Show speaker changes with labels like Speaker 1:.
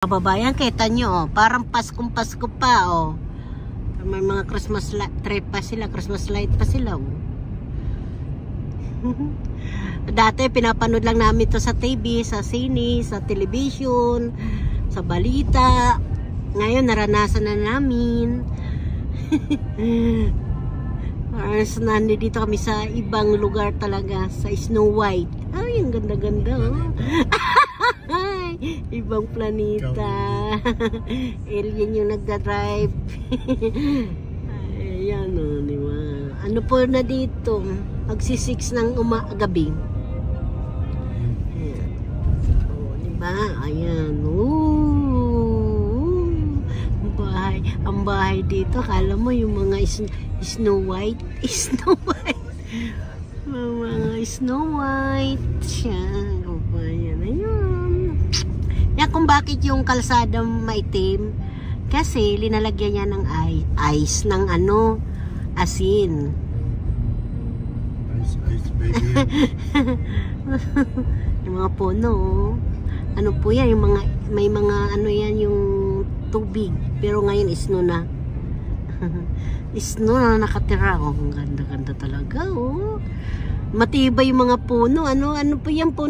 Speaker 1: Kababayan, kita nyo, parang Paskong-Pasko pa, oh. May mga Christmas tree pa sila, Christmas light pa sila, oh. Dati, pinapanood lang namin to sa TV, sa sine, sa television, sa balita. Ngayon, naranasan na namin. Nandito kami sa ibang lugar talaga, sa Snow White. Ay, ang ganda-ganda, oh. Ibang planeta. Alien yung nagda-drive. Ayan, o, diba? Ano po na dito? Magsi-6 ng gabi. Ayan. O, diba? Ayan. Ang bahay dito, kala mo yung mga Snow White. Snow White. Mga Snow White. Siya. Ayan. Ayan. Kung bakit yung kalsada maitim, kasi linalagyan niya ng ice ng ano, asin. Ice baby. Yung mga puno, ano po yan, yung mga, may mga ano yan, yung tubig, pero ngayon snow na. Snow na nakatira, oh. Ang ganda-ganda talaga, oh. Matibay yung mga puno, ano po yan, puno.